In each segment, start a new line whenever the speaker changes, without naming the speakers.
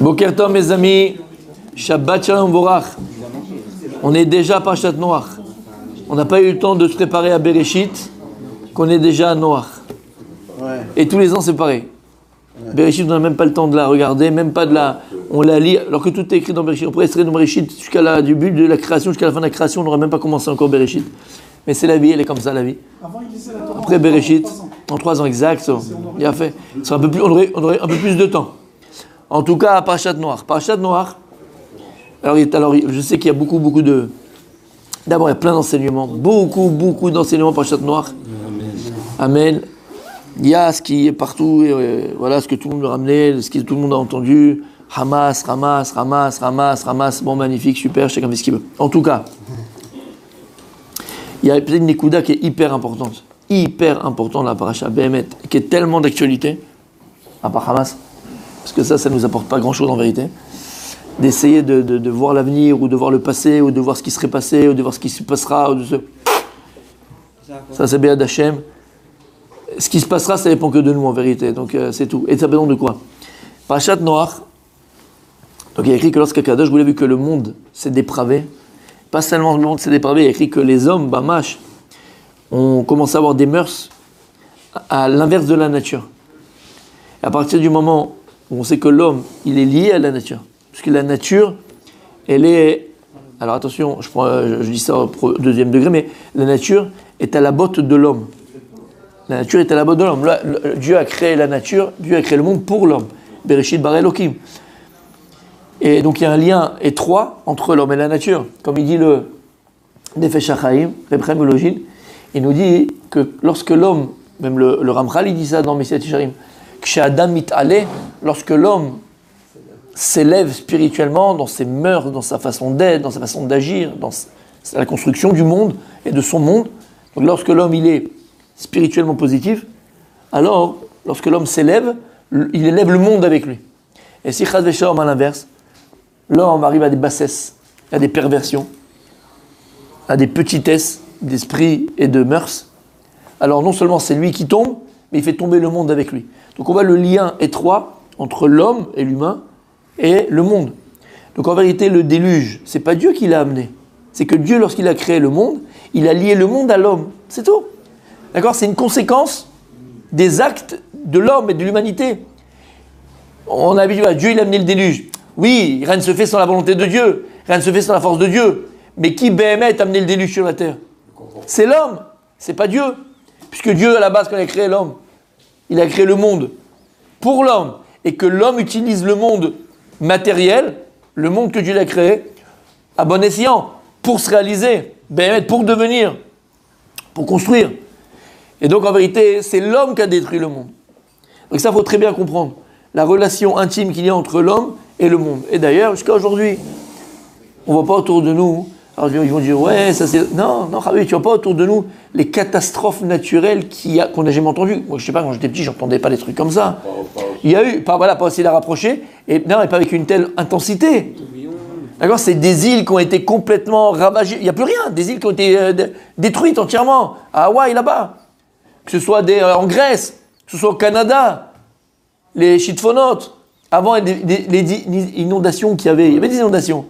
Boker Tov mes amis, Shabbat Shalom Vorach. On est déjà à Parashat Noach. On n'a pas eu le temps de se préparer à Bereshit, qu'on est déjà à Noach. Ouais. Et tous les ans c'est pareil. Ouais. Bereshit, on n'a même pas le temps de la regarder, même pas de la... On la lit, alors que tout est écrit dans Bereshit. On pourrait rester dans Bereshit jusqu'à du but de la création, jusqu'à la fin de la création, on n'aurait même pas commencé encore Bereshit. Mais c'est la vie, elle est comme ça la vie. Après Bereshit, en 3 ans exact, il a fait. On aurait un peu plus de temps. En tout cas, à Parashat Noach. Parashat Noach, alors je sais qu'il y a beaucoup de... D'abord, il y a plein d'enseignements. Beaucoup d'enseignements Parashat Noach. Amen. Il y a ce qui est partout, voilà ce que tout le monde a ramené, ce que tout le monde a entendu. Hamas. Bon, magnifique, super, chacun fait ce qu'il veut. En tout cas, il y a peut-être une Nekuda qui est hyper importante dans la Parasha Behemet, qui est tellement d'actualité, à part Hamas. Parce que ça nous apporte pas grand-chose en vérité. D'essayer de voir l'avenir, ou de voir le passé, ou de voir ce qui serait passé, ou de voir ce qui se passera, Ça c'est Béad Hashem. Ce qui se passera, ça dépend que de nous en vérité. Donc c'est tout. Et ça dépend de quoi? Parashat Noach. Donc il y a écrit que lorsqu'Akadosh voulait vu que le monde s'est dépravé, pas seulement le monde s'est dépravé, il y a écrit que les hommes, Bamash, ont commencé à avoir des mœurs à l'inverse de la nature. Et à partir du moment où on sait que l'homme, il est lié à la nature. Parce que la nature, elle est... Alors attention, je dis ça au deuxième degré, mais la nature est à la botte de l'homme. La nature est à la botte de l'homme. Dieu a créé la nature, Dieu a créé le monde pour l'homme. Bereshit bara Elokim. Et donc il y a un lien étroit entre l'homme et la nature. Comme il dit le Nefesh HaChaim, Reb Chaim Volozhin, il nous dit que lorsque l'homme, même le Ramchal, il dit ça dans Messiat Yesharim, K'Adam mit'aleh, lorsque l'homme s'élève spirituellement dans ses mœurs, dans sa façon d'être, dans sa façon d'agir, dans la construction du monde et de son monde, donc lorsque l'homme il est spirituellement positif, alors lorsque l'homme s'élève, il élève le monde avec lui. Et si Chas v'Shalom à l'inverse, l'homme arrive à des bassesses, à des perversions, à des petitesses d'esprit et de mœurs, alors non seulement c'est lui qui tombe, mais il fait tomber le monde avec lui. Donc on voit le lien étroit entre l'homme et l'humain et le monde. Donc en vérité, le déluge, c'est pas Dieu qui l'a amené. C'est que Dieu, lorsqu'il a créé le monde, il a lié le monde à l'homme. C'est tout. D'accord? C'est une conséquence des actes de l'homme et de l'humanité. On a habitué à Dieu, il a amené le déluge. Oui, rien ne se fait sans la volonté de Dieu. Rien ne se fait sans la force de Dieu. Mais qui Béhémet a amené le déluge sur la terre? C'est l'homme. C'est pas Dieu. Puisque Dieu, à la base, quand il a créé l'homme, il a créé le monde pour l'homme. Et que l'homme utilise le monde matériel, le monde que Dieu l'a créé, à bon escient, pour se réaliser, pour devenir, pour construire. Et donc, en vérité, c'est l'homme qui a détruit le monde. Donc ça, il faut très bien comprendre la relation intime qu'il y a entre l'homme et le monde. Et d'ailleurs, jusqu'à aujourd'hui, on ne voit pas autour de nous... Alors ils vont dire, ouais, ça c'est... Non, Khabi, tu vois pas autour de nous les catastrophes naturelles qu'on n'a jamais entendues. Moi, je sais pas, quand j'étais petit, j'entendais pas des trucs comme ça. Il y a eu, pas essayer de la rapprocher, et pas avec une telle intensité. D'accord? C'est des îles qui ont été complètement ravagées. Il n'y a plus rien. Des îles qui ont été détruites entièrement. À Hawaï, là-bas. Que ce soit en Grèce, que ce soit au Canada, les shitfonotes. Avant, les inondations qu'il y avait. Il y avait des inondations.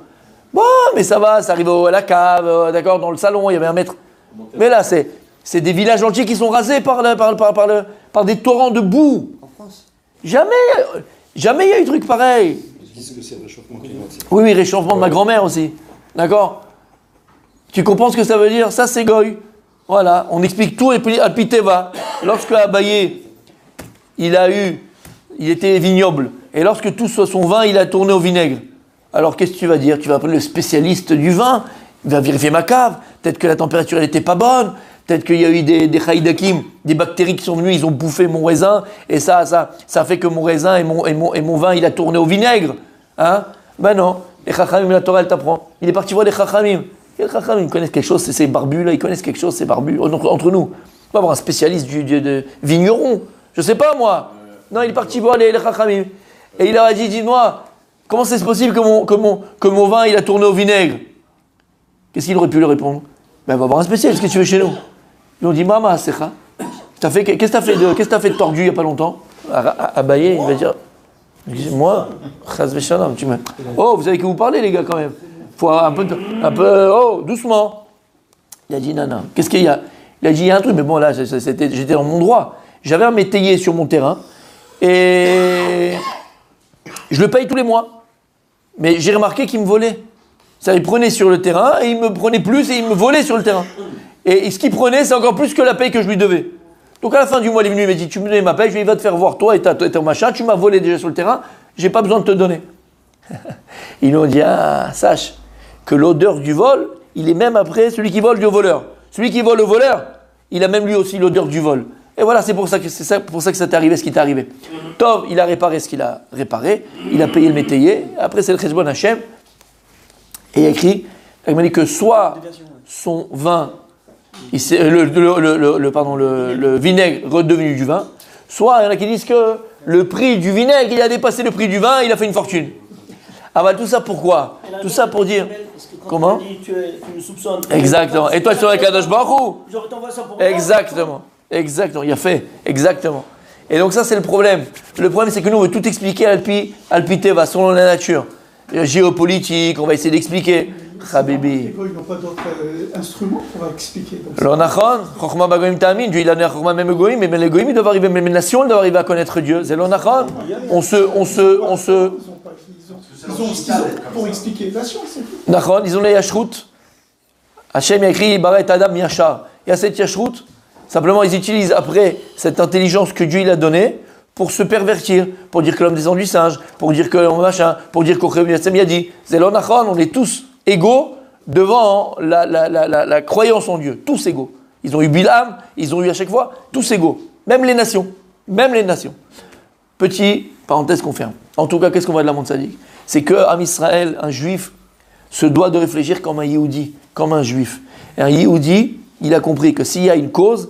Bon, mais ça va, ça arrive à la cave, d'accord, dans le salon, il y avait un mètre. Mais là, c'est des villages entiers qui sont rasés par des torrents de boue. En France? Jamais il y a eu truc pareil. Ils disent que c'est le réchauffement climatique. Oui, réchauffement de ma grand-mère aussi. D'accord? Tu comprends ce que ça veut dire? Ça, c'est Goy. Voilà, on explique tout et puis Alpiteva. Lorsque Abaye, il était vignoble. Et lorsque tout son vin, il a tourné au vinaigre. Alors qu'est-ce que tu vas dire? Tu vas appeler le spécialiste du vin, il va vérifier ma cave, peut-être que la température elle n'était pas bonne, peut-être qu'il y a eu des chaïdakim, des bactéries qui sont venues, ils ont bouffé mon raisin, et ça fait que mon raisin et mon vin il a tourné au vinaigre. Hein? Ben non, les chachamim, la Torah elle t'apprend. Il est parti voir les chachamim. Les chachamim, ils connaissent quelque chose, c'est ces barbus là, ils connaissent quelque chose, ces barbus, entre nous. On va avoir un spécialiste de vigneron, je sais pas moi. Non, il est parti voir les chachamim. Et il leur a dit, dis-moi, comment c'est possible que mon vin il a tourné au vinaigre? Qu'est-ce qu'il aurait pu lui répondre? Ben, va voir un spécialiste, qu'est-ce que tu veux chez nous? Ils ont dit, Mama, c'est ça. Qu'est-ce que tu as fait de tordu il n'y a pas longtemps? À Bayer, il va dire, Moi, chas v'shalom, tu me... Oh, vous savez que vous parlez, les gars, quand même. Faut un peu, oh, doucement. Il a dit, non. Qu'est-ce qu'il y a? Il a dit, il y a un truc, mais bon, là, j'étais dans mon droit. J'avais un métayer sur mon terrain, et je le paye tous les mois. Mais j'ai remarqué qu'il me volait. Ça, il prenait sur le terrain, et il me prenait plus, et il me volait sur le terrain. Et ce qu'il prenait, c'est encore plus que la paye que je lui devais. Donc à la fin du mois, il est venu, il m'a dit, tu me donnes ma paye, je lui ai dit, va te faire voir, toi et ton machin, tu m'as volé déjà sur le terrain, j'ai pas besoin de te donner. Ils lui ont dit, sache que l'odeur du vol, il est même après celui qui vole du voleur. Celui qui vole au voleur, il a même lui aussi l'odeur du vol. Et voilà, c'est pour ça que ça t'est arrivé ce qui t'est arrivé. Tov, il a réparé ce qu'il a réparé, il a payé le métayer, après c'est le Cheshbon Hashem, et il a écrit, il m'a dit que soit son vin, le vinaigre redevenu du vin, soit il y en a qui disent que le prix du vinaigre, il a dépassé le prix du vin, il a fait une fortune. Ah bah tout ça pourquoi? Tout ça pour dire... Comment?
Tu me soupçonnes.
Exactement. Et toi tu serais Kadosh Baruch Hu?
Je t'envoie ça pour
Exactement. Il a fait. Exactement. Et donc ça c'est le problème. Le problème c'est que nous on veut tout expliquer Alpi Teva, selon la nature. Géopolitique, on va essayer d'expliquer. Habibi.
Ils n'ont pas d'autres instruments pour expliquer.
L'onachon, Chochma Bagoim Ta'amin, Dieu il a donné Chochma même Goïm, mais les Goïm ils doivent arriver, même les nations doivent arriver à connaître Dieu. C'est l'onachon. On se.
Ils ont ce qu'ils ont pour expliquer la science.
Nachon, ils ont les Yashrut. Hachem a écrit Baret Adam Yachar. Il y a cette Yashrut. Simplement, ils utilisent après cette intelligence que Dieu il a donnée pour se pervertir, pour dire que l'homme descend du singe, pour dire que l'homme machin, pour dire qu'au Yasem a dit c'est l'onachon, on est tous égaux devant la croyance en Dieu. Tous égaux. Ils ont eu Bilam, ils ont eu à chaque fois, tous égaux. Même les nations. Petit, parenthèse qu'on ferme. En tout cas, qu'est-ce qu'on voit de la monde sadique? C'est qu'en Israël, un juif se doit de réfléchir comme un Yehudi, comme un juif. Et un Yehudi, il a compris que s'il y a une cause,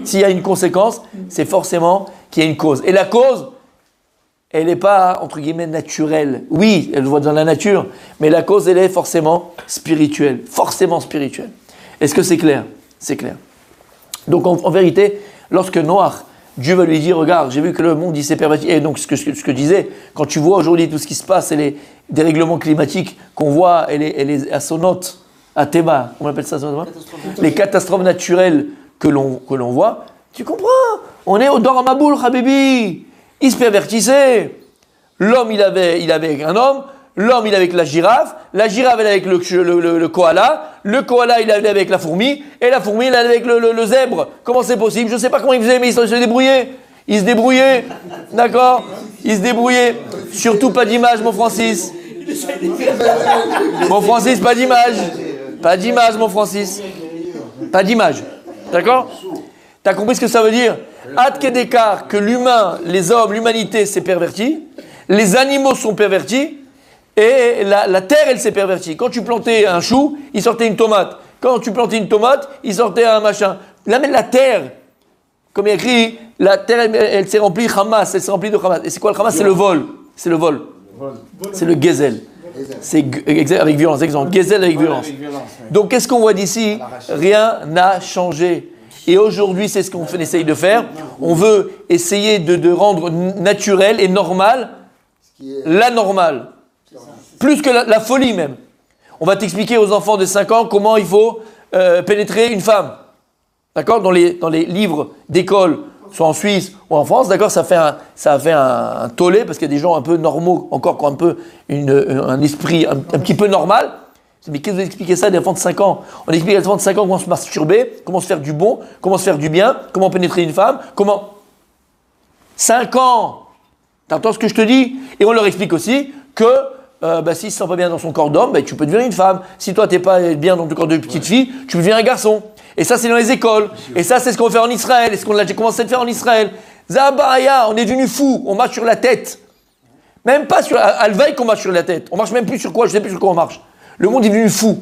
s'il y a une conséquence, c'est forcément qu'il y a une cause. Et la cause, elle n'est pas, entre guillemets, naturelle. Oui, elle se voit dans la nature, mais la cause, elle est forcément spirituelle. Forcément spirituelle. Est-ce que c'est clair? C'est clair. Donc, en vérité, lorsque Noach, Dieu va lui dire, regarde, j'ai vu que le monde il s'est perverti. Et donc, ce que je disais, quand tu vois aujourd'hui tout ce qui se passe, et les dérèglements climatiques qu'on voit, et les assonotes, à Théma, on appelle ça, les catastrophes naturelles que l'on voit, tu comprends? On est au Dor Maboul, Habibi. Il se pervertissait. L'homme, il avait avec un homme. L'homme, il avait avec la girafe elle avait avec le koala. Le koala, il avait avec la fourmi. Et la fourmi, il avait avec le zèbre. Comment c'est possible? Je ne sais pas comment ils faisaient, mais ils se débrouillaient. Ils se débrouillaient. D'accord? Ils se débrouillaient. Surtout pas d'image, mon Francis. Mon Francis, pas d'image. Pas d'image, mon Francis. Pas d'image. D'accord? T'as compris ce que ça veut dire? Ad Kedekar, que l'humain, les hommes, l'humanité s'est pervertie. Les animaux sont pervertis. Et la terre, elle s'est pervertie. Quand tu plantais un chou, il sortait une tomate. Quand tu plantais une tomate, il sortait un machin. Là, mais la terre, comme il y a écrit, la terre, elle s'est remplie Hamas, elle s'est remplie de Hamas. Et c'est quoi le Hamas? C'est le vol. C'est le vol. C'est le gezel. C'est avec violence, exemple. Gezel avec violence. Donc, qu'est-ce qu'on voit d'ici? Rien n'a changé. Et aujourd'hui, c'est ce qu'on essaye de faire. On veut essayer de rendre naturel et normal la normale. Plus que la folie même. On va t'expliquer aux enfants de 5 ans comment il faut pénétrer une femme. D'accord? Dans les livres d'école, soit en Suisse ou en France, d'accord, ça a fait un tollé parce qu'il y a des gens un peu normaux, encore qui ont un peu un esprit un petit peu normal. Mais qu'est-ce que vous expliquez ça à des enfants de 5 ans? On explique à des enfants de 5 ans comment se masturber, comment se faire du bon, comment se faire du bien, comment pénétrer une femme, comment... 5 ans! T'entends ce que je te dis? Et on leur explique aussi que s'il ne se sent pas bien dans son corps d'homme, tu peux devenir une femme. Si toi, tu n'es pas bien dans ton corps de petite fille, tu deviens un garçon. Et ça, c'est dans les écoles. Et ça, c'est ce qu'on fait en Israël. Et ce qu'on a commencé à faire en Israël. Zabaraya, on est devenu fou. On marche sur la tête. Même pas sur... À le veille qu'on marche sur la tête. On marche même plus sur quoi? Je ne sais plus sur quoi on marche. Le monde est devenu fou.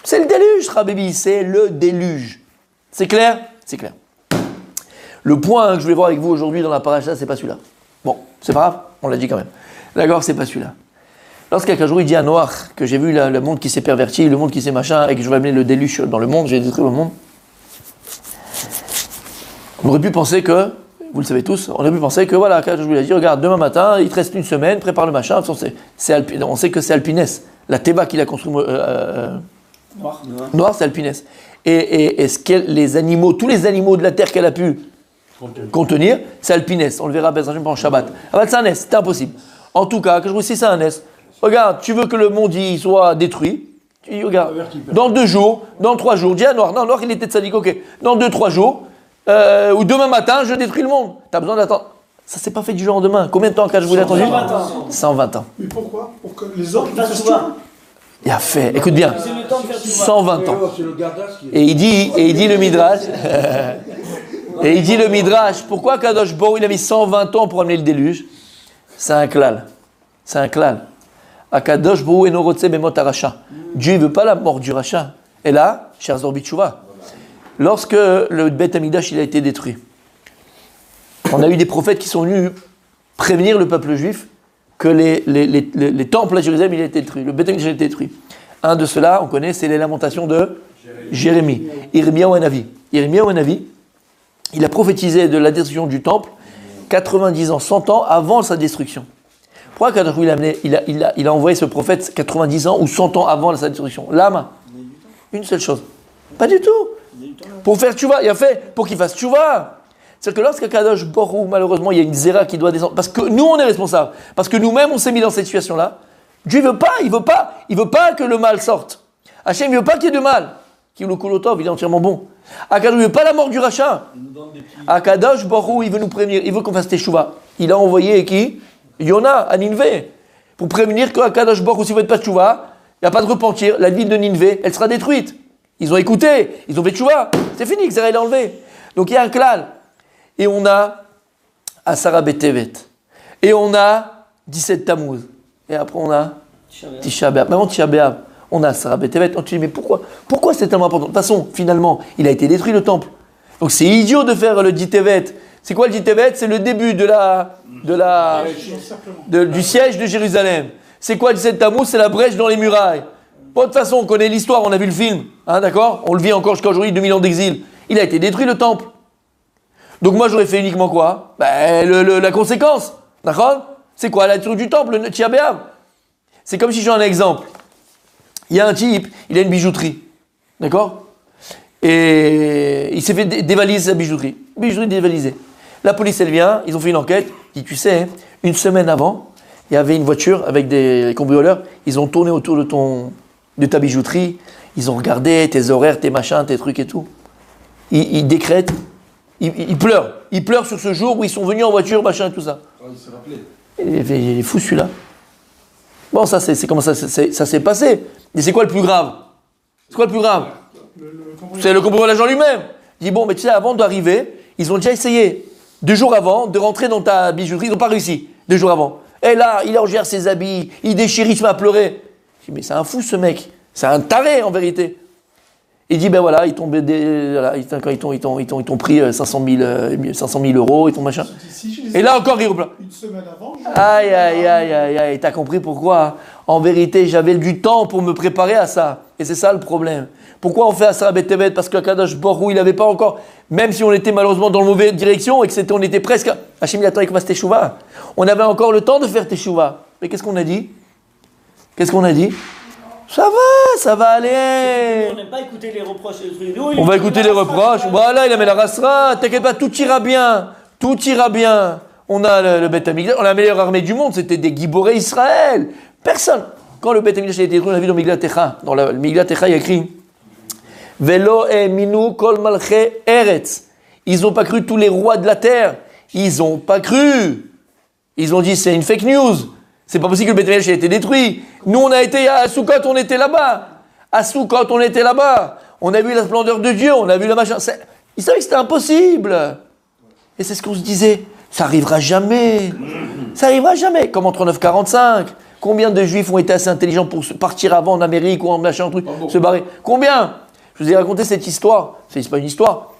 C'est le déluge, Rabébi. C'est le déluge. C'est clair? C'est clair. Le point que je vais voir avec vous aujourd'hui dans la paracha, c'est pas celui-là. Bon, c'est pas grave, on l'a dit quand même. D'accord, c'est pas celui-là. Lorsqu'un jour il dit à Noach que j'ai vu le monde qui s'est perverti, le monde qui s'est machin, et que je vais amener le déluge dans le monde, j'ai détruit le monde. On aurait pu penser que vous le savez tous, on a pu penser que voilà, Akadosh lui a dit, regarde, demain matin, il te reste une semaine, prépare le machin. On sait que c'est Alpinès. La Teva qu'il a construit noir, c'est Alpinès. Et les animaux, tous les animaux de la terre qu'elle a pu contenir, c'est Alpinès. On le verra pendant Shabbat. Ah, c'est un S, c'est impossible. En tout cas, que je vous dis, c'est un S. Regarde, tu veux que le monde y soit détruit. Tu dis, regarde, dans 2 jours, dans 3 jours, dis à Noir, non, Noir il était tzaddik, ok. Dans 2-3 jours, ou demain matin, je détruis le monde. Tu as besoin d'attendre. Ça s'est pas fait du jour au lendemain. Combien de temps je vous l'ai attendu 120 ans.
Mais pourquoi? Pour que les autres
fassent tout.
Il a fait, écoute bien,
C'est le temps de faire tout.
120 ans. Et il dit le Midrash, et il dit le Midrash, pourquoi Kadosh Borou il a mis 120 ans pour amener le déluge? C'est un klal. C'est un klal. Akadosh Borou eno rotze bemot haracha. Dieu ne veut pas la mort du rachat. Et là, cher Zor Bitchouva, lorsque le Beth Amikdash il a été détruit, on a eu des prophètes qui sont venus prévenir le peuple juif que les temples à Jérusalem il a été détruit, le Beth Amikdash a été détruit. Un de ceux-là, on connaît, c'est les lamentations de Jérémie. Irmiyahu Hanavi. Irmiyahu Hanavi, il a prophétisé de la destruction du temple 90 ans, 100 ans avant sa destruction. Pourquoi Kadosh il a envoyé ce prophète 90 ans ou 100 ans avant sa destruction? Lama. Une seule chose. Pas du tout. Pour faire tchouva, il a fait pour qu'il fasse tchouva. C'est-à-dire que lorsque Kadosh Borou, malheureusement, il y a une zéra qui doit descendre, parce que nous on est responsables, parce que nous-mêmes on s'est mis dans cette situation-là. Dieu il veut pas que le mal sorte. Hachem il veut pas qu'il y ait de mal. Kiloukoulotov, il est entièrement bon. Akadosh il veut pas la mort du rachat. Akadosh Borou, il veut nous prévenir, il veut qu'on fasse teshuva. Il a envoyé qui? Yona à Ninvé, pour prévenir que Akadosh Borou, si vous ne faites pas teshuva, il n'y a pas de repentir, la ville de Ninvé, elle sera détruite. Ils ont écouté, ils ont fait teshuva, c'est fini, Xéra il est enlevé. Donc il y a un klal. Et on a Asara Betevet. Et on a 17 Tammuz. Et après on a Tisha B'Av. Même Tisha B'Av, on a Asara Betevet. On te dit mais pourquoi c'est tellement important? De toute façon, finalement, il a été détruit le temple. Donc c'est idiot de faire le Ditevet. C'est quoi le Ditevet? C'est le début du siège de Jérusalem. C'est quoi le 17 Tammuz? C'est la brèche dans les murailles. Bon, de toute façon, on connaît l'histoire, on a vu le film. Hein, d'accord? On le vit encore jusqu'à aujourd'hui, 2000 ans d'exil. Il a été détruit le temple. Donc moi j'aurais fait uniquement quoi? La conséquence. D'accord? C'est quoi? La destruction du temple, le Tisha B'Av. C'est comme si je donne un exemple. Il y a un type, il a une bijouterie. D'accord? Et il s'est fait dévaliser sa bijouterie. Bijouterie dévalisée. La police elle vient, ils ont fait une enquête. Ils disent, tu sais, une semaine avant, il y avait une voiture avec des cambrioleurs. Ils ont tourné autour de ta bijouterie. Ils ont regardé tes horaires, tes machins, tes trucs et tout. Ils décrètent. Ils pleurent. Ils pleurent sur ce jour où ils sont venus en voiture, machin et tout ça.
Il s'est rappelé.
Il est fou celui-là. Bon, ça c'est comment ça s'est passé. Mais c'est quoi le plus grave? C'est quoi le plus grave? C'est le cambriolage lui-même. Il dit bon, mais tu sais, avant d'arriver, ils ont déjà essayé 2 jours avant de rentrer dans ta bijouterie. Ils n'ont pas réussi 2 jours avant. Et là, il engère ses habits, il déchire, il se met à pleurer. Je dis mais c'est un fou ce mec. C'est un taré en vérité. Il dit ben voilà, ils t'ont pris 500 000 euros, ils t'ont machin. Et là encore il replace.
Une semaine avant.
Aïe, t'as compris pourquoi? En vérité, j'avais du temps pour me préparer à ça. Et c'est ça le problème. Pourquoi on fait Asara Betevet? Parce que Kadosh Borou, il n'avait pas encore, même si on était malheureusement dans la mauvaise direction et que on était presque. Hachem il attend qu'il fasse teshuva. On avait encore le temps de faire teshuva. Mais qu'est-ce qu'on a dit? Ça va aller.
On n'aime pas écouter les reproches.
On va écouter les reproches. Voilà, il a mis la rasra. T'inquiète pas, tout ira bien. On a le Beth Amikdash, on a la meilleure armée du monde. C'était des Giboré Israël. Personne. Quand le Beth Amikdash a été détruit, on a vu dans Miglat Techa. Dans le Miglat Techa, il y a écrit Velo eminu kol malche eretz. Ils n'ont pas cru tous les rois de la terre. Ils n'ont pas cru. Ils ont dit c'est une fake news. C'est pas possible que le Beth Amikdash ait été détruit. Nous, on a été à Sukkot, on était là-bas. On a vu la splendeur de Dieu, on a vu le machin. Ils savaient que c'était impossible. Et c'est ce qu'on se disait. Ça arrivera jamais. Comme en 39-45. Combien de juifs ont été assez intelligents pour partir avant en Amérique ou en machin, truc, se barrer? Combien? Je vous ai raconté cette histoire. C'est pas une histoire.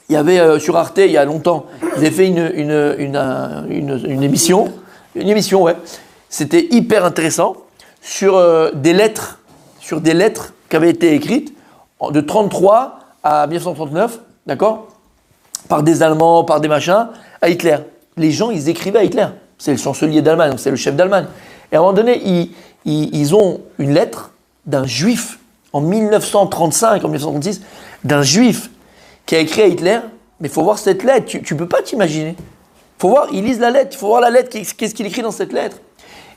Il y avait sur Arte, il y a longtemps, ils avaient fait une émission. Une émission, ouais. C'était hyper intéressant sur des lettres qui avaient été écrites de 1933 à 1939, d'accord, par des Allemands, par des machins, à Hitler. Les gens, ils écrivaient à Hitler. C'est le chancelier d'Allemagne, c'est le chef d'Allemagne. Et à un moment donné, ils ont une lettre d'un juif en 1935, en 1936, d'un juif qui a écrit à Hitler. Mais il faut voir cette lettre, tu ne peux pas t'imaginer. Il faut voir, ils lisent la lettre, il faut voir la lettre, qu'est-ce qu'il écrit dans cette lettre.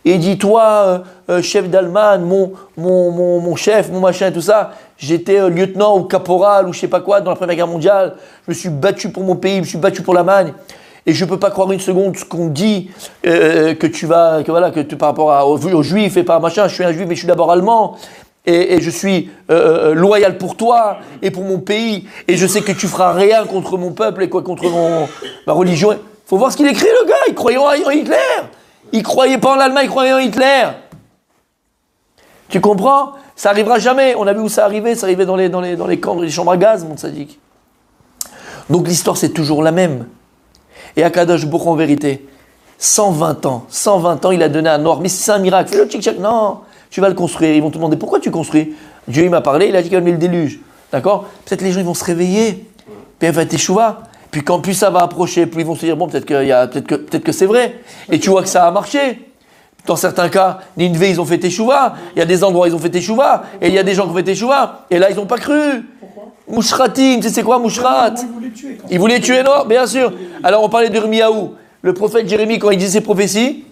Et il dit, toi, chef d'Allemagne, mon chef, mon machin, tout ça, j'étais lieutenant ou caporal ou je sais pas quoi dans la Première Guerre mondiale, je me suis battu pour mon pays, je me suis battu pour l'Allemagne, et je peux pas croire une seconde ce qu'on dit, par rapport aux juifs et pas machin, je suis un juif mais je suis d'abord allemand, et je suis loyal pour toi et pour mon pays, et je sais que tu feras rien contre mon peuple et quoi contre ma religion. Faut voir ce qu'il écrit le gars, il croyait en Hitler. Il croyait pas en l'Allemagne, il croyait en Hitler. Tu comprends? Ça arrivera jamais. On a vu où ça arrivait dans les camps, dans les chambres à gaz, mon sadique. Donc l'histoire c'est toujours la même. Et Akadosh Baruch Hu, en vérité, 120 ans, il a donné à Noir. Mais c'est un miracle. Fais le tchic-tchac. Non, tu vas le construire. Ils vont te demander pourquoi tu construis. Dieu il m'a parlé, il a dit qu'il va amener le déluge. D'accord? Peut-être les gens ils vont se réveiller. Puis elle va être échouva. Puis quand plus ça va approcher, plus ils vont se dire bon peut-être que c'est vrai. Et tu vois que ça a marché. Dans certains cas, Ninvé ils ont fait Teshuvah. Il y a des endroits ils ont fait Teshuvah. Et il y a des gens qui ont fait Teshuvah. Et là ils n'ont pas cru. Mouchratim, tu sais c'est quoi Mouchrat? Ils voulaient tuer Noir, bien sûr. Alors on parlait de Yirmiyahu. Le prophète Jérémie quand il disait ses prophéties,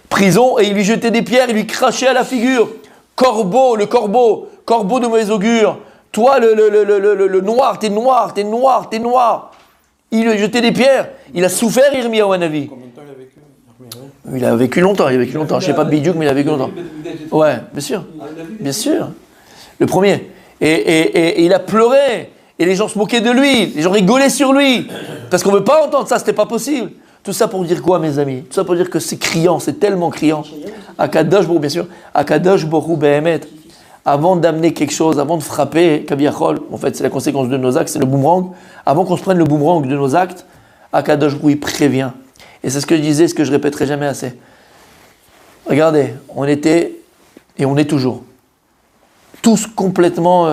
prison et il lui jetait des pierres, il lui crachait à la figure. Corbeau de mauvais augure. Toi, le noir, t'es noir. Il lui a jeté des pierres. Il a souffert, Yirmiyahu Hanavi.
Combien de temps il a vécu?
Il a vécu longtemps. Je ne sais pas Bidiouk, mais il a vécu longtemps. Ouais, bien sûr. Le premier. Et il a pleuré. Et les gens se moquaient de lui. Les gens rigolaient sur lui. Parce qu'on ne veut pas entendre ça, c'était pas possible. Tout ça pour dire quoi, mes amis? Tout ça pour dire que c'est criant, c'est tellement criant. Akadosh Baruch Hu, bien sûr. Akadosh Baruch Hu Behemet. Avant d'amener quelque chose, avant de frapper, Kaviachol, en fait c'est la conséquence de nos actes, c'est le boomerang. Avant qu'on se prenne le boomerang de nos actes, Akadosh Baruch Hu il prévient. Et c'est ce que je disais, ce que je répéterai jamais assez. Regardez, on était, et on est toujours, tous complètement...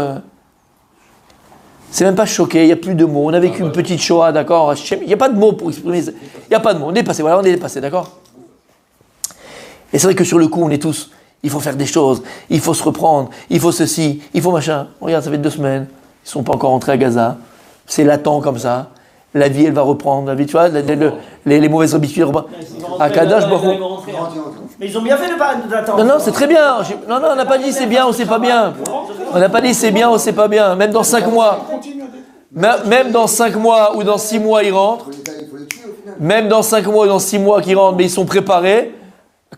c'est même pas choqué, il n'y a plus de mots. On a vécu une petite Shoah, d'accord? Il n'y a pas de mots pour exprimer. Il n'y a pas de mots, on est dépassé, d'accord? Et c'est vrai que sur le coup, on est tous... Il faut faire des choses, il faut se reprendre, il faut ceci, il faut machin. Regarde, ça fait 2 semaines, ils ne sont pas encore rentrés à Gaza. C'est latent comme ça. La vie, elle va reprendre. La vie, tu vois, les mauvaises habitudes reprennent. Akadosh Baruch Hu.
Mais ils ont bien fait de pas d'attendre.
Non, c'est très bien. Non, on n'a pas dit c'est bien ou c'est pas bien. On n'a pas dit c'est bien ou c'est pas bien. Même dans 5 mois. Même dans 5 mois ou dans 6 mois, ils rentrent. Même dans 5 mois ou dans 6 mois qu'ils rentrent, mais ils sont préparés.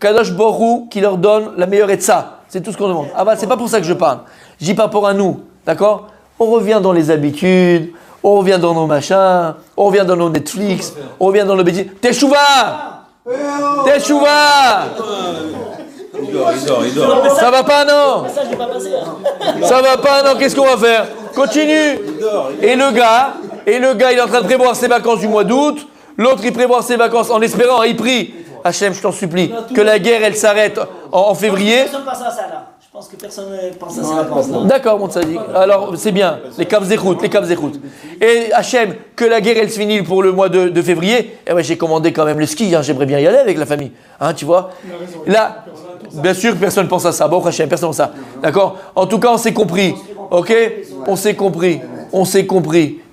Kadosh Baruch Hu qui leur donne la meilleure etza. C'est tout ce qu'on demande. Ah bah c'est pas pour ça que je parle. Je dis par rapport à nous, d'accord? On revient dans les habitudes, on revient dans nos machins, on revient dans nos Netflix, on revient dans nos bêtises. Teshuva!
Il dort.
Ça va pas non? Ça va pas non? Qu'est-ce qu'on va faire? Continue. Et le gars, il est en train de prévoir ses vacances du mois d'août. L'autre il prévoit ses vacances en espérant, il prie. Hachem, je t'en supplie, que la guerre, elle s'arrête en février.
Personne pense à ça là. Je pense que personne ne pense à ça.
D'accord, mon tzaddik. Alors, c'est bien. Les Kav Zechout. Et Hachem, que la guerre, elle se finisse pour le mois de février. Et ouais, j'ai commandé quand même le ski. Hein, j'aimerais bien y aller avec la famille. Hein, tu vois? Là, bien sûr que personne ne pense à ça. Bon, Hachem, personne ne pense à ça. D'accord? En tout cas, on s'est compris. Ok? On s'est compris.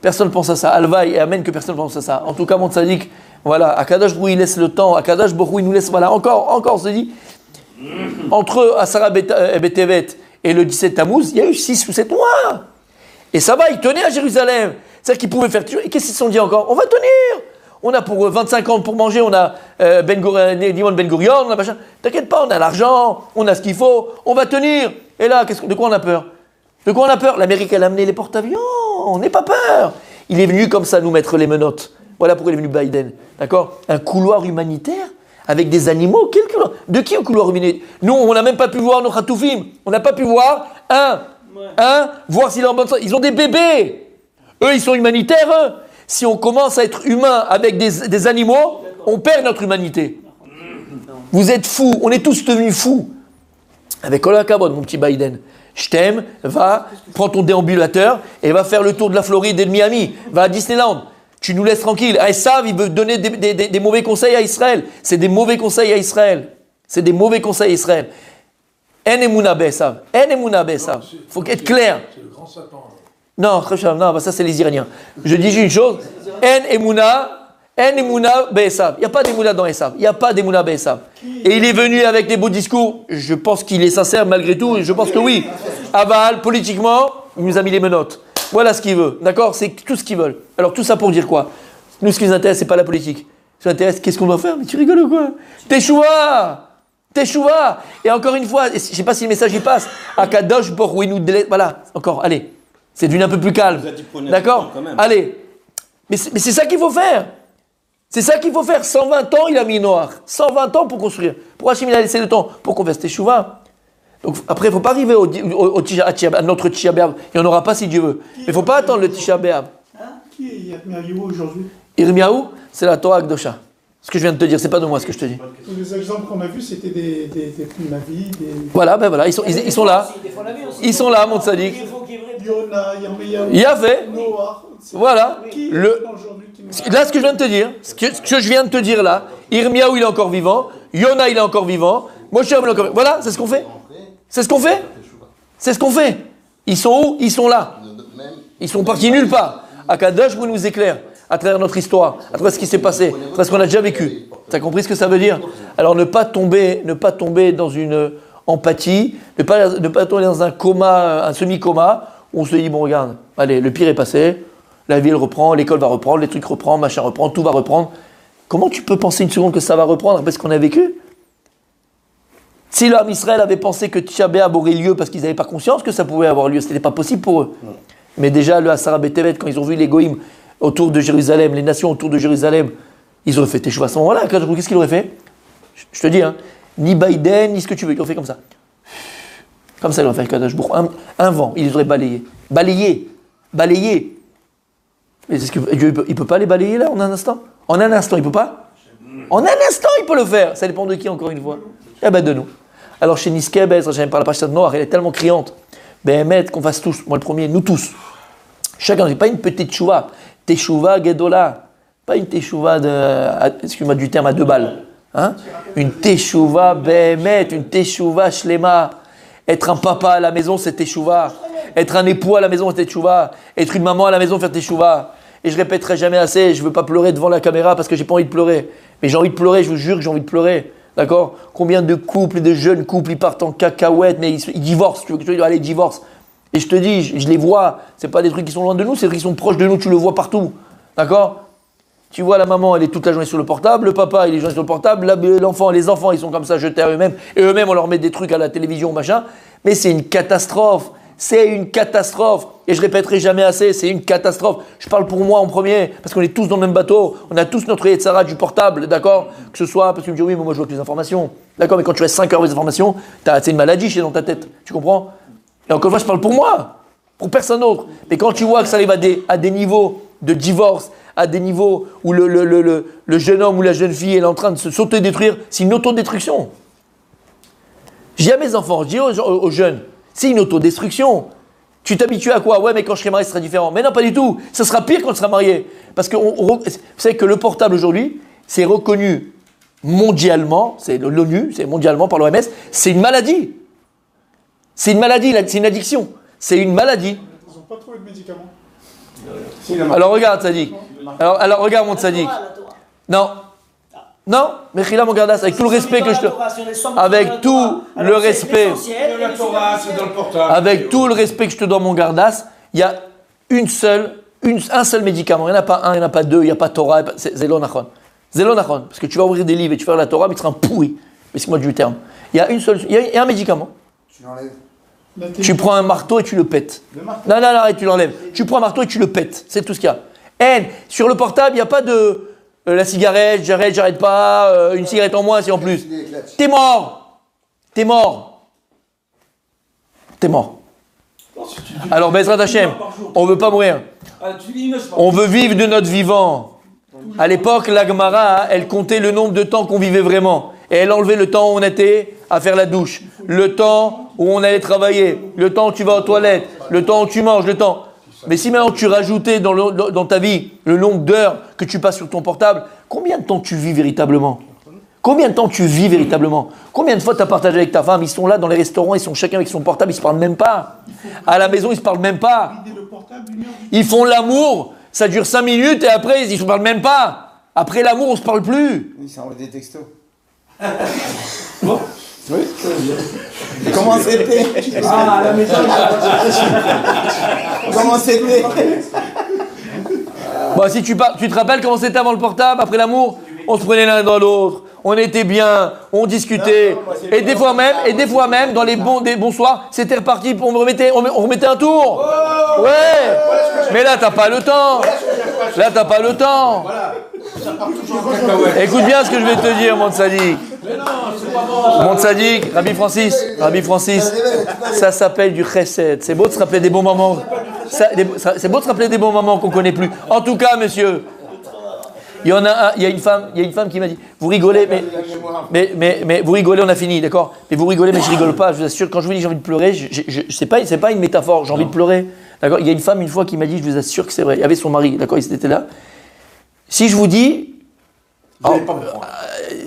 Personne ne pense à ça. Alvaï et Amen que personne ne pense à ça. En tout cas, mon tzaddik, voilà, Akadosh Baruch Hu, il laisse le temps. Akadosh Baruch Hu, il nous laisse, voilà, encore, on se dit, entre Asara Betevet et le 17 Tammuz, il y a eu 6 ou 7 mois. Et ça va, ils tenaient à Jérusalem. C'est-à-dire qu'ils pouvaient faire... Et qu'est-ce qu'ils se sont dit encore? On va tenir. On a pour 25 ans pour manger, on a Dimon Ben Gurion, on a machin. T'inquiète pas, on a l'argent, on a ce qu'il faut, on va tenir. Et là, de quoi on a peur? L'Amérique, elle a amené les porte-avions. On n'est pas peur. Il est venu comme ça nous mettre les menottes. Voilà pourquoi il est venu Biden. D'accord? Un couloir humanitaire avec des animaux. Quel couloir? De qui un couloir humanitaire? Nous, on n'a même pas pu voir nos khatoufim. On n'a pas pu voir voir s'il est en bonne santé. Ils ont des bébés. Eux, ils sont humanitaires. Eux. Si on commence à être humain avec des animaux, on perd notre humanité. Vous êtes fous. On est tous devenus fous. Avec Ola Kabod, mon petit Biden. Je t'aime, va, prends ton déambulateur et va faire le tour de la Floride et de Miami. Va à Disneyland. Tu nous laisses tranquille. Esav, il veut donner des mauvais conseils à Israël. C'est des mauvais conseils à Israël. C'est des mauvais conseils à Israël. En emuna be'esav. En emuna be'esav. Faut être clair.
C'est le grand Satan.
Non, non, ça c'est les Iraniens. Je dis une chose. En emuna be'esav. Il n'y a pas d'emuna dans Esav. Il n'y a pas d'emuna be'esav. Et il est venu avec des beaux discours. Je pense qu'il est sincère malgré tout. Je pense que oui. Aval, politiquement, il nous a mis les menottes. Voilà ce qu'il veut. D'accord? C'est tout ce qu'ils veulent. Alors tout ça pour dire quoi? Nous, ce qui nous intéresse, c'est pas la politique. Ce qui nous intéresse, qu'est-ce qu'on doit faire? Mais tu rigoles ou quoi? Teshuva. Et encore une fois, je ne sais pas si le message y passe. Akadosh Borouinou Dele. Voilà, encore, allez. C'est devenu un peu plus calme. D'accord? Allez. Mais c'est ça qu'il faut faire. C'est ça qu'il faut faire. 120 ans, il a mis Noir. 120 ans pour construire. Pourquoi Hachem, il a laissé le temps? Pour qu'on fasse Teshuva. Donc après, il ne faut pas arriver à notre Tisha B'Av. Il n'y en aura pas si Dieu veut. Mais il ne faut pas attendre le Tisha B'Av.
Qui est Yirmiyahu aujourd'hui?
Yirmiyahu, c'est la Torah Akdosha. Ce que je viens de te dire, c'est pas de moi ce que je te dis.
Tous les exemples qu'on a vus, c'était des Navi, des...
Voilà, ben voilà, ils sont là. Ils sont là, mon tzaddik.
Yona, Yirmiyahu,
Il a fait.
Noah.
Voilà.
Qui
Le...
est aujourd'hui qui nous...
Là, ce que je viens de te dire, ce que je viens de te dire là, Yirmiyahu, il est encore vivant. Yona, il est encore vivant. Moshe, il est encore vivant. Voilà, c'est ce qu'on fait. C'est ce qu'on fait. C'est ce qu'on fait. Ils sont où? Ils sont là. Ils sont partis nulle part. Akadosh, vous nous éclaire à travers notre histoire, à travers ce qui s'est passé, à travers ce qu'on a déjà vécu. Tu as compris ce que ça veut dire? Alors ne pas tomber dans une empathie, ne pas tomber dans un coma, un semi-coma, où on se dit, bon regarde, allez, le pire est passé, la vie elle reprend, l'école va reprendre, les trucs reprennent, machin reprend, tout va reprendre. Comment tu peux penser une seconde que ça va reprendre après ce qu'on a vécu? Si l'homme Israël avait pensé que Tisha B'Av aurait lieu parce qu'ils n'avaient pas conscience que ça pouvait avoir lieu, ce n'était pas possible pour eux. Mais déjà, le Asara B'Tevet, quand ils ont vu les Goïms autour de Jérusalem, les nations autour de Jérusalem, ils auraient fait Teshuva à ce moment-là. Qu'est-ce qu'ils auraient fait? Je te dis, hein, ni Biden, ni ce que tu veux, ils auraient fait comme ça. Comme ça, ils auraient fait Kadosh Baruch Hu. Un vent, ils les auraient balayés. Balayés. Mais est-ce que Dieu, il ne peut pas les balayer là, en un instant? En un instant, il ne peut pas? En un instant, il peut le faire. Ça dépend de qui, encore une fois? Eh ben, de nous. Alors, chez Niskebez, j'aime pas la page noire, elle est tellement criante. Ben, qu'on fasse tous, moi le premier, nous tous. Chacun, c'est pas une petite chouva. Teshuva Gedola. Pas une teshuva excuse-moi du terme à 2 balles. Hein? Une teshuva Behemet, une teshuva Shlema. Être un papa à la maison, c'est teshuva. Être un époux à la maison, c'est teshuva. Être une maman à la maison, faire teshuva. Et je répéterai jamais assez, je veux pas pleurer devant la caméra parce que j'ai pas envie de pleurer. Mais j'ai envie de pleurer, je vous jure que j'ai envie de pleurer. D'accord? Combien de couples, de jeunes couples, ils partent en cacahuètes, mais ils divorcent. Tu veux que je te dise, allez, divorce. Et je te dis, je les vois, c'est pas des trucs qui sont loin de nous, c'est des trucs qui sont proches de nous, tu le vois partout. D'accord? Tu vois, la maman, elle est toute la journée sur le portable, le papa, il est sur le portable, l'enfant, les enfants, ils sont comme ça, jetés à eux-mêmes, et eux-mêmes, on leur met des trucs à la télévision, machin. Mais c'est une catastrophe. C'est une catastrophe. Et je répéterai jamais assez, c'est une catastrophe. Je parle pour moi en premier, parce qu'on est tous dans le même bateau. On a tous notre Yetzara du portable, d'accord? Que ce soit, parce que tu me dis, oui, mais moi je vois que les informations. D'accord, mais quand tu restes 5 heures avec les informations, c'est une maladie chez dans ta tête. Tu comprends? Et encore une fois, je parle pour moi, pour personne d'autre. Mais quand tu vois que ça arrive à des niveaux de divorce, à des niveaux où le jeune homme ou la jeune fille est en train de s'autodétruire, c'est une autodestruction. Je dis à mes enfants, je dis aux jeunes, c'est une autodestruction. Tu t'habitues à quoi? Ouais, mais quand je serai marié, ce sera différent. Mais non, pas du tout. Ça sera pire quand tu seras marié. Parce que vous savez que le portable aujourd'hui, c'est reconnu mondialement, c'est l'ONU, c'est mondialement par l'OMS, c'est une maladie. C'est une maladie, c'est une addiction. C'est une maladie.
Ils n'ont pas trouvé de médicaments.
Alors regarde, Tzadik. Alors regarde mon Tzadik. Non. Non, Mechila mon gardas, avec tout le respect que je te... Avec tout le respect...
La Torah, c'est dans le portable.
Avec tout le respect que je te donne mon gardas, il y a un seul médicament. Il n'y en a pas un, il n'y en a pas deux, il n'y a pas Torah, c'est Zélonachon. Zélonachon, parce que tu vas ouvrir des livres et tu vas faire la Torah, mais tu seras un pourri. Excuse-moi du terme. Il y a un médicament.
Tu l'enlèves.
Tu prends un marteau et tu le pètes. Non, arrête, tu l'enlèves. Tu prends un marteau et tu le pètes. C'est tout ce qu'il y a. Sur le portable, il n'y a pas de... la cigarette, j'arrête pas, une cigarette en moins, c'est en plus. T'es mort. Alors, Bezrat Hashem, on veut pas mourir. On veut vivre de notre vivant. À l'époque, la Gemara, elle comptait le nombre de temps qu'on vivait vraiment. Et elle enlevait le temps où on était à faire la douche, le temps où on allait travailler, le temps où tu vas aux toilettes, le temps où tu manges, le temps. Mais si maintenant tu rajoutais dans ta vie le nombre d'heures que tu passes sur ton portable, combien de temps tu vis véritablement? Combien de temps tu vis véritablement? Combien de fois tu as partagé avec ta femme? Ils sont là dans les restaurants, ils sont chacun avec son portable, ils se parlent même pas. À la maison, ils se parlent même pas. Ils font l'amour, ça dure 5 minutes et après, ils se parlent même pas. Après l'amour, on se parle plus.
Ils s'envoient des textos. Bon. Oui. Comment c'était?
Ah, à la maison,
Comment c'était?
Bon, si tu te rappelles comment c'était avant le portable, après l'amour? On se prenait l'un dans l'autre, on était bien, on discutait. Et des fois même, dans les bons soirs, c'était reparti, on remettait un tour. Ouais. Mais là, t'as pas le temps. Écoute bien ce que je vais te dire, mon Tzadik. Mon Tzadik, Rabbi Francis, ça s'appelle du chesed. C'est beau de se rappeler des bons moments. C'est beau de se rappeler des bons moments qu'on connaît plus. En tout cas, monsieur, il y a une femme qui m'a dit, vous rigolez, mais vous rigolez, on a fini, d'accord? Mais vous rigolez, mais je rigole pas, je vous assure, quand je vous dis que j'ai envie de pleurer, c'est pas une métaphore, j'ai envie de pleurer, d'accord? Il y a une femme une fois qui m'a dit, je vous assure que c'est vrai, il y avait son mari, d'accord, il était là. Si je vous dis,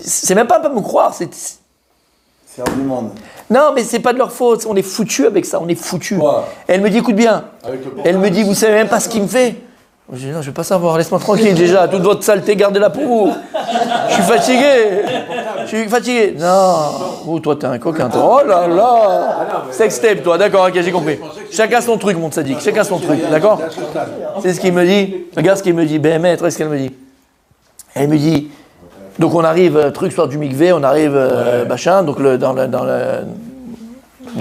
c'est même pas me croire, c'est
hors du monde.
Non, mais c'est pas de leur faute, on est foutus avec ça, on est foutus. Ouais. Elle me dit, écoute bien, elle me dit, vous savez même pas ce qu'il me fait. Je dis, non, je vais pas savoir, laisse-moi tranquille déjà, toute votre saleté, gardez-la pour vous. Je suis fatigué. Non, toi t'es un coquin, toi. Oh là là. Sextape, toi, d'accord, ok, j'ai compris. Chacun son truc, mon Tzadik, chacun son truc, d'accord? C'est ce qu'il me dit, regarde ce qu'il me dit, maître, qu'est-ce qu'elle me dit? Elle me dit, donc on arrive, truc soir du mikvé, on arrive, machin, donc dans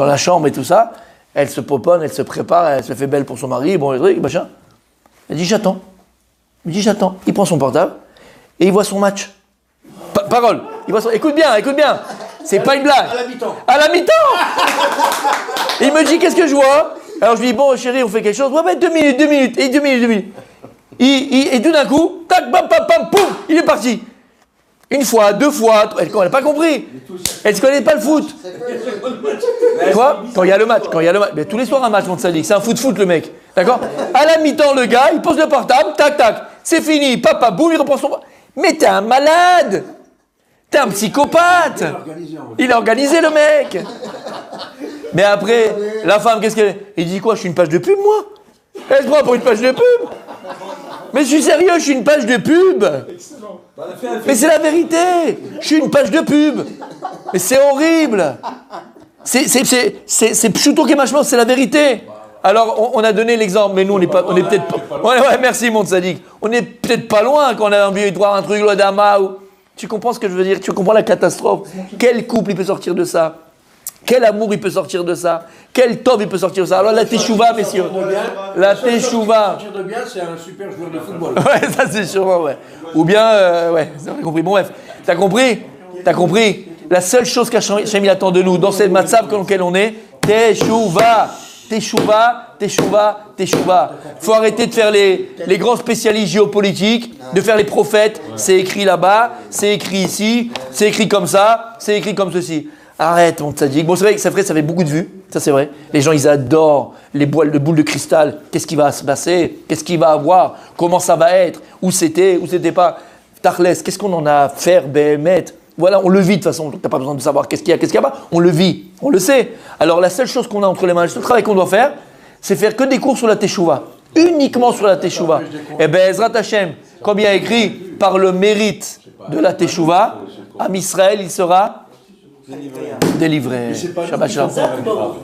la chambre et tout ça, elle se poponne, elle se prépare, elle se fait belle pour son mari, bon, les trucs, machin. Elle dit j'attends. Il dit j'attends. Il prend son portable et il voit son match. Parole. Écoute bien. C'est pas une blague. À la mi-temps. Il me dit qu'est-ce que je vois? Alors je lui dis bon chérie on fait quelque chose. Ouais 2 minutes. Et 2 minutes. Et tout d'un coup, tac, bam, pam, pam, poum, il est parti. Une fois, 2 fois, elle n'a pas compris. Elle ne connaît pas le foot. Quoi? Quand il y a le match. Mais tous les soirs un match, mon Tzadik. C'est un foot le mec. D'accord? À la mi-temps, le gars, il pose le portable, tac, tac. C'est fini. Papa, boum, il reprend son... Mais t'es un malade. T'es un psychopathe. Il a organisé le mec. Mais après, la femme, qu'est-ce qu'elle... Il dit quoi? Je suis une page de pub, moi? Elle se prend pour une page de pub? Mais je suis sérieux, je suis une page de pub. Mais c'est la vérité. Je suis une page de pub. Mais c'est horrible. C'est pshuto kemashmo, c'est la vérité. Alors, on a donné l'exemple, mais nous, on est peut-être pas... Ouais, merci, mon Tzadik. On est peut-être pas loin quand on a envie de voir un truc, l'odama ou... Tu comprends ce que je veux dire? Tu comprends la catastrophe? Quel couple il peut sortir de ça? Quel amour il peut sortir de ça? Quel tov il peut sortir de ça? Alors la teshuva, messieurs. La teshuva.
Sortir de bien, c'est un super joueur de football.
Ouais, ça c'est sûrement, ouais. Ou bien, ouais, vous avez compris. Bon, bref, t'as compris? La seule chose qu'Hachem attend de nous, dans cette matzav dans lequel on est, teshuva. Faut arrêter de faire les grands spécialistes géopolitiques, de faire les prophètes. C'est écrit là-bas, c'est écrit ici, c'est écrit comme ça, c'est écrit comme ceci. Arrête, mon Tzadik. Bon, c'est vrai que ça fait beaucoup de vues, ça c'est vrai. Les gens, ils adorent les boules de cristal. Qu'est-ce qui va se passer? Qu'est-ce qu'il va avoir? Comment ça va être? Où c'était pas? Tachles, qu'est-ce qu'on en a à faire, Béhémet? Voilà, on le vit de toute façon. Tu n'as pas besoin de savoir qu'est-ce qu'il y a pas. On le vit, on le sait. Alors la seule chose qu'on a entre les mains, le seul travail qu'on doit faire, c'est faire que des cours sur la teshuva. Uniquement sur la teshuva. Et bien, Ezrat Hashem, comme il y a écrit, par le mérite de la teshuva, Am Israël, il sera délivré. Shabbat shalom.